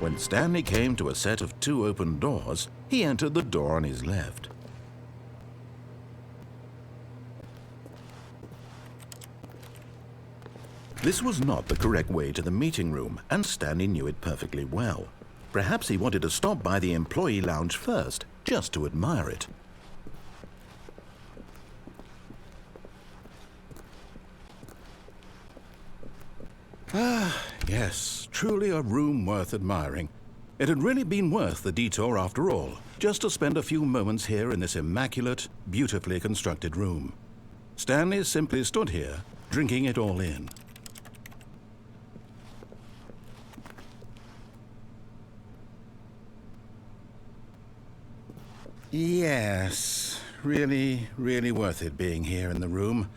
When Stanley came to a set of 2 open doors, he entered the door on his left. This was not the correct way to the meeting room, and Stanley knew it perfectly well. Perhaps he wanted to stop by the employee lounge first, just to admire it. Ah, yes, truly a room worth admiring. It had really been worth the detour after all, just to spend a few moments here in this immaculate, beautifully constructed room. Stanley simply stood here, drinking it all in. Yes, really, really worth it being here in the room.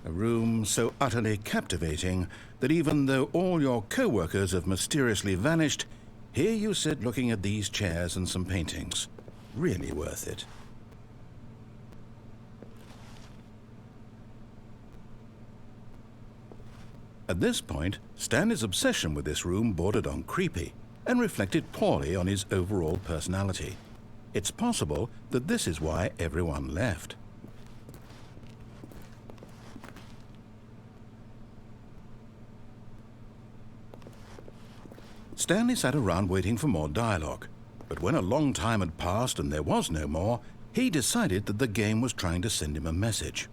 A room so utterly captivating that even though all your co-workers have mysteriously vanished, here you sit looking at these chairs and some paintings. Really worth it. At this point, Stanley's obsession with this room bordered on creepy and reflected poorly on his overall personality. It's possible that this is why everyone left. Stanley sat around waiting for more dialogue, but when a long time had passed and there was no more, he decided that the game was trying to send him a message.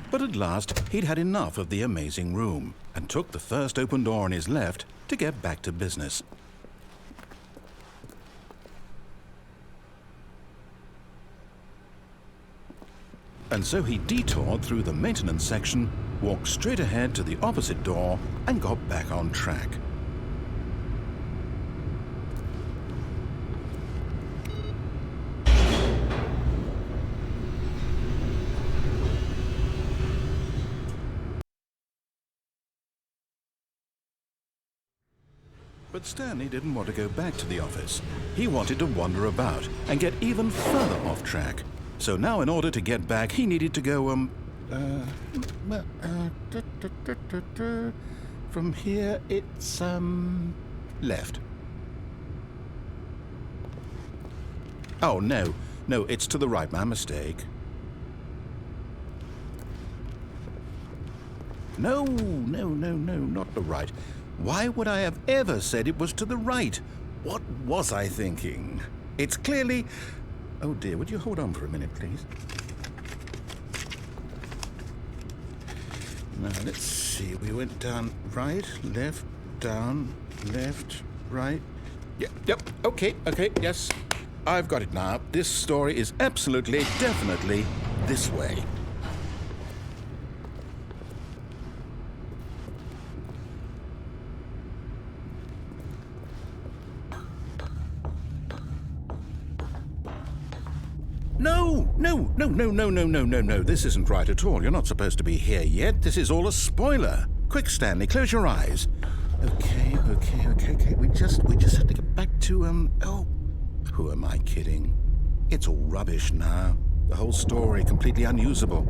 But at last, he'd had enough of the amazing room and took the first open door on his left to get back to business. And so he detoured through the maintenance section, walked straight ahead to the opposite door, and got back on track. But Stanley didn't want to go back to the office. He wanted to wander about and get even further off track. So now in order to get back, he needed to go, from here it's, left. Oh, no, it's to the right, my mistake. No, not the right. Why would I have ever said it was to the right? What was I thinking? It's clearly... Oh dear, would you hold on for a minute, please? Now, let's see. We went down right, left, down, left, right. Yep, okay, yes. I've got it now. This story is absolutely, definitely this way. No, this isn't right at all. You're not supposed to be here yet. This is all a spoiler. Quick, Stanley, close your eyes. Okay. We just have to get back to, oh, who am I kidding? It's all rubbish now. The whole story completely unusable.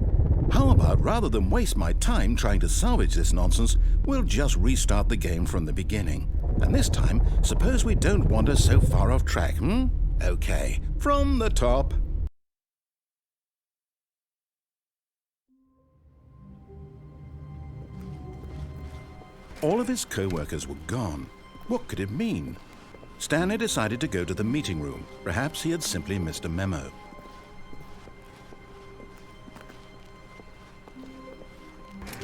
How about, rather than waste my time trying to salvage this nonsense, we'll just restart the game from the beginning. And this time, suppose we don't wander so far off track, Okay, from the top. All of his co-workers were gone. What could it mean? Stanley decided to go to the meeting room. Perhaps he had simply missed a memo.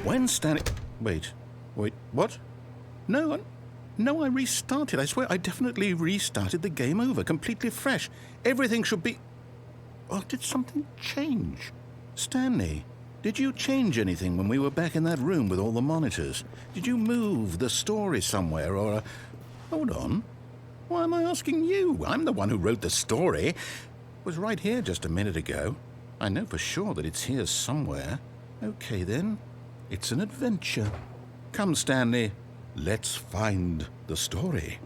When Stanley... Wait, what? No, I restarted. I swear I definitely restarted the game over, completely fresh. Everything should be... Oh, did something change? Stanley, did you change anything when we were back in that room with all the monitors? Did you move the story somewhere or... Hold on. Why am I asking you? I'm the one who wrote the story. It was right here just a minute ago. I know for sure that it's here somewhere. Okay, then. It's an adventure. Come, Stanley, let's find the story.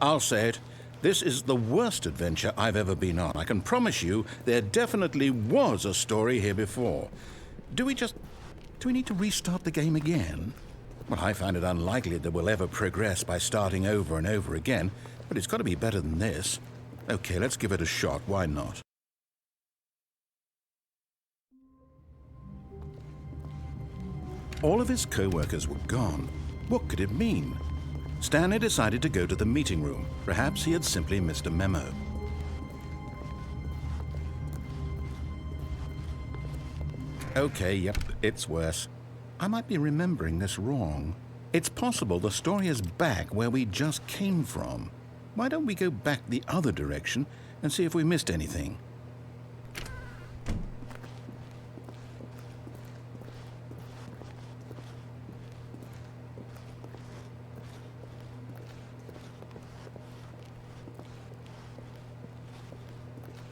I'll say it. This is the worst adventure I've ever been on. I can promise you there definitely was a story here before. Do we need to restart the game again? Well, I find it unlikely that we'll ever progress by starting over and over again, but it's got to be better than this. Okay, let's give it a shot. Why not? All of his co-workers were gone. What could it mean? Stanley decided to go to the meeting room. Perhaps he had simply missed a memo. Okay, yep, it's worse. I might be remembering this wrong. It's possible the story is back where we just came from. Why don't we go back the other direction and see if we missed anything?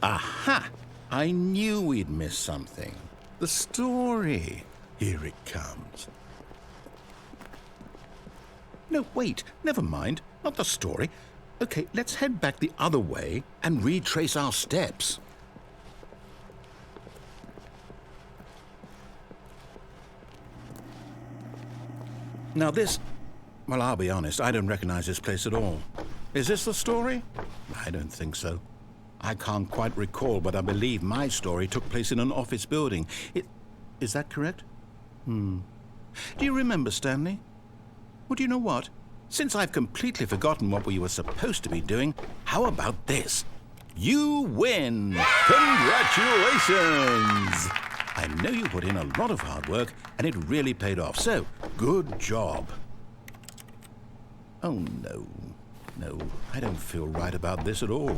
Aha! I knew we'd missed something. The story. Here it comes. No, wait. Never mind. Not the story. Okay, let's head back the other way and retrace our steps. Now this... Well, I'll be honest. I don't recognize this place at all. Is this the story? I don't think so. I can't quite recall, but I believe my story took place in an office building. Is that correct? Do you remember, Stanley? Well, do you know what? Since I've completely forgotten what we were supposed to be doing, how about this? You win! Congratulations! I know you put in a lot of hard work, and it really paid off, so good job. Oh, no. No, I don't feel right about this at all.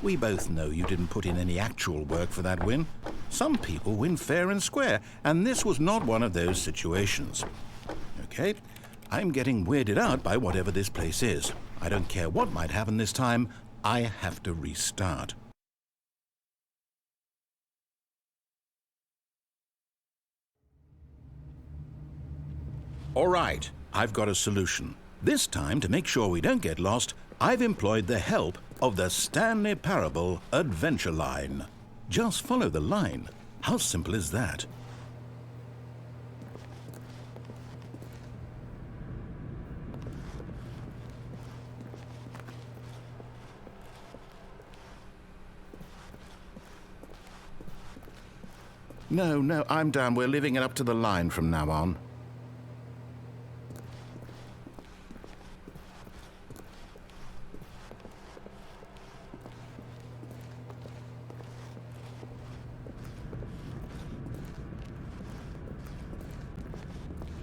We both know you didn't put in any actual work for that win. Some people win fair and square, and this was not one of those situations. Okay, I'm getting weirded out by whatever this place is. I don't care what might happen this time. I have to restart. All right, I've got a solution. This time, to make sure we don't get lost, I've employed the help of the Stanley Parable adventure line. Just follow the line. How simple is that? No, I'm down. We're leaving it up to the line from now on.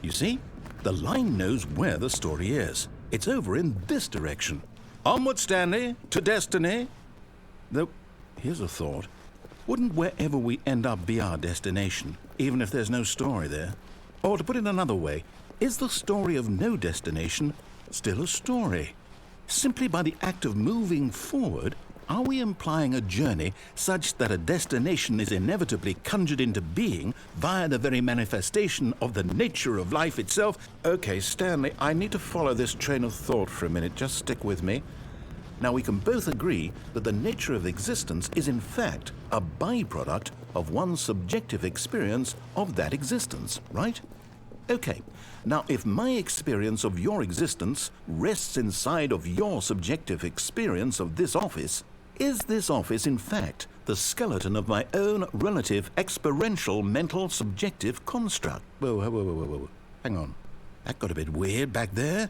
You see? The line knows where the story is. It's over in this direction. Onward, Stanley, to destiny. Though, here's a thought. Wouldn't wherever we end up be our destination, even if there's no story there? Or to put it another way, is the story of no destination still a story? Simply by the act of moving forward, are we implying a journey such that a destination is inevitably conjured into being via the very manifestation of the nature of life itself? Okay, Stanley, I need to follow this train of thought for a minute. Just stick with me. Now, we can both agree that the nature of existence is in fact a byproduct of one's subjective experience of that existence, right? Okay, now if my experience of your existence rests inside of your subjective experience of this office, is this office in fact the skeleton of my own relative experiential mental subjective construct? Whoa. Hang on. That got a bit weird back there.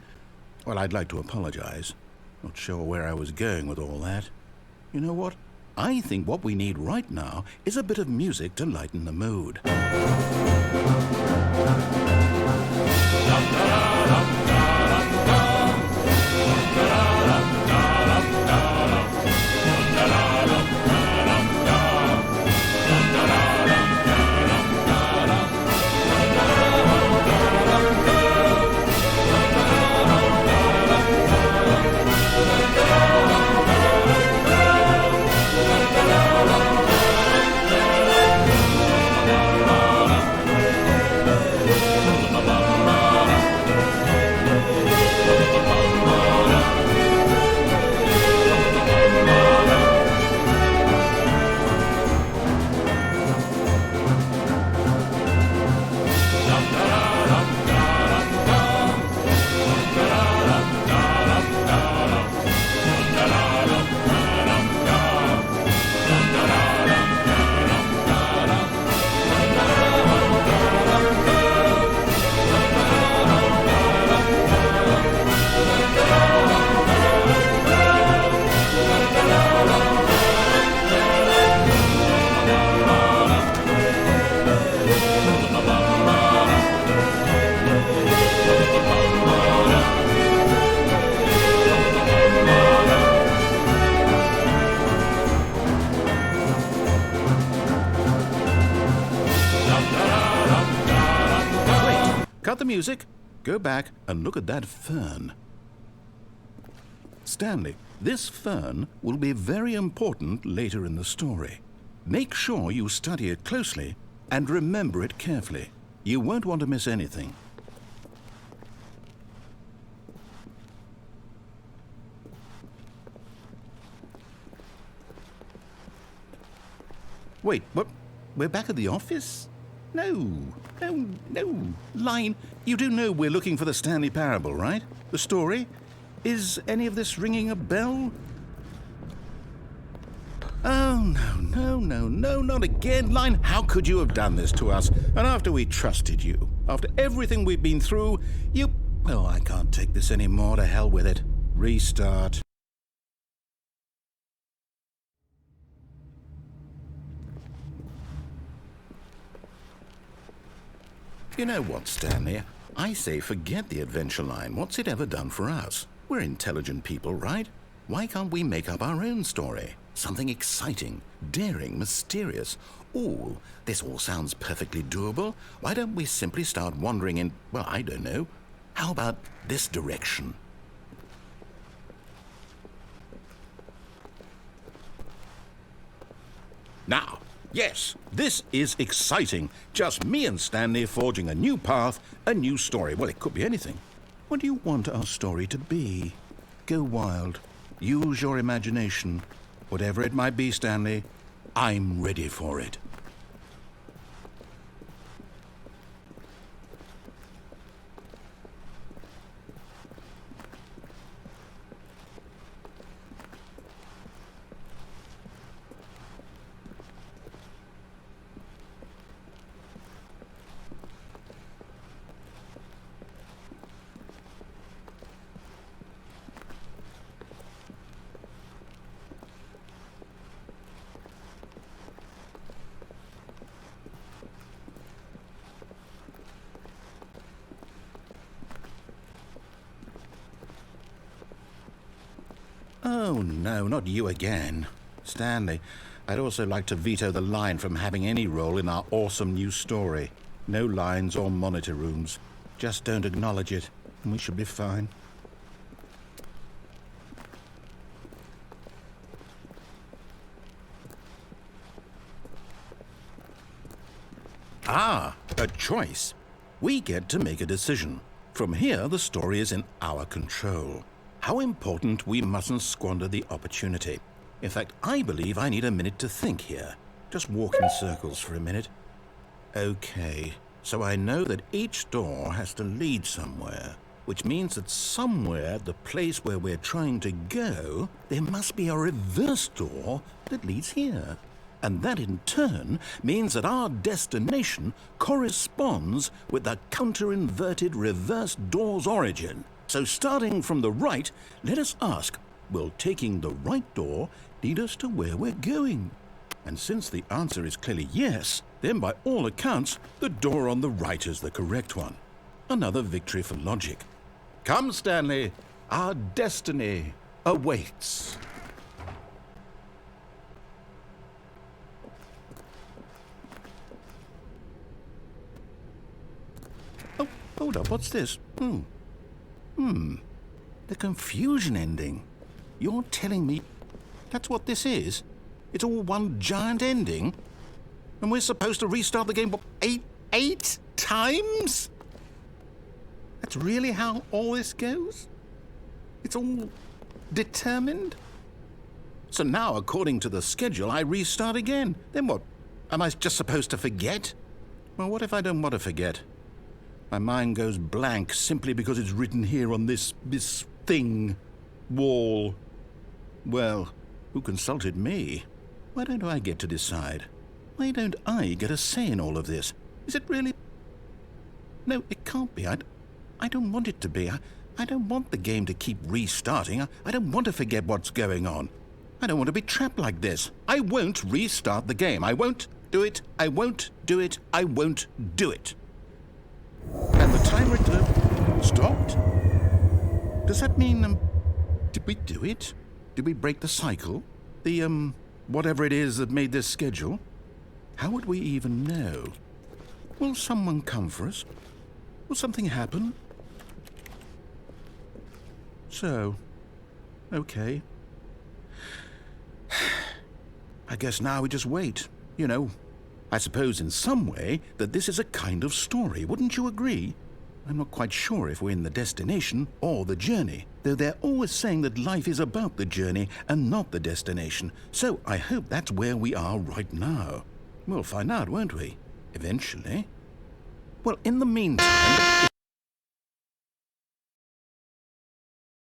Well, I'd like to apologize. Not sure where I was going with all that. You know what? I think what we need right now is a bit of music to lighten the mood. Cut the music, go back and look at that fern. Stanley, this fern will be very important later in the story. Make sure you study it closely and remember it carefully. You won't want to miss anything. Wait, what? We're back at the office? No. Line, you do know we're looking for the Stanley Parable, right? The story? Is any of this ringing a bell? Oh, no, not again. Line, how could you have done this to us? And after we trusted you, after everything we've been through, you... Oh, I can't take this anymore. To hell with it. Restart. You know what, Stanley? I say forget the adventure line. What's it ever done for us? We're intelligent people, right? Why can't we make up our own story? Something exciting, daring, mysterious. Ooh, this all sounds perfectly doable. Why don't we simply start wandering in, well, I don't know. How about this direction? Now, yes, this is exciting. Just me and Stanley forging a new path, a new story. Well, it could be anything. What do you want our story to be? Go wild. Use your imagination. Whatever it might be, Stanley, I'm ready for it. Oh, no, not you again. Stanley, I'd also like to veto the line from having any role in our awesome new story. No lines or monitor rooms. Just don't acknowledge it, and we should be fine. Ah, a choice. We get to make a decision. From here, the story is in our control. How important we mustn't squander the opportunity. In fact, I believe I need a minute to think here. Just walk in circles for a minute. Okay, so I know that each door has to lead somewhere, which means that somewhere, the place where we're trying to go, there must be a reverse door that leads here. And that in turn means that our destination corresponds with the counter-inverted reverse door's origin. So starting from the right, let us ask, will taking the right door lead us to where we're going? And since the answer is clearly yes, then by all accounts, the door on the right is the correct one. Another victory for logic. Come, Stanley, our destiny awaits. Oh, hold up, what's this? The confusion ending. You're telling me that's what this is? It's all one giant ending? And we're supposed to restart the game, what, eight times? That's really how all this goes? It's all determined? So now, according to the schedule, I restart again. Then what? Am I just supposed to forget? Well, what if I don't want to forget? My mind goes blank simply because it's written here on this thing, wall. Well, who consulted me? Why don't I get to decide? Why don't I get a say in all of this? Is it really? No, it can't be. I don't want it to be. I don't want the game to keep restarting. I don't want to forget what's going on. I don't want to be trapped like this. I won't restart the game. I won't do it. I won't do it. I won't do it. And the timer stopped? Does that mean, did we do it? Did we break the cycle? The, whatever it is that made this schedule? How would we even know? Will someone come for us? Will something happen? So, okay. I guess now we just wait. You know, I suppose in some way that this is a kind of story, wouldn't you agree? I'm not quite sure if we're in the destination or the journey, though they're always saying that life is about the journey and not the destination, so I hope that's where we are right now. We'll find out, won't we? Eventually. Well, in the meantime...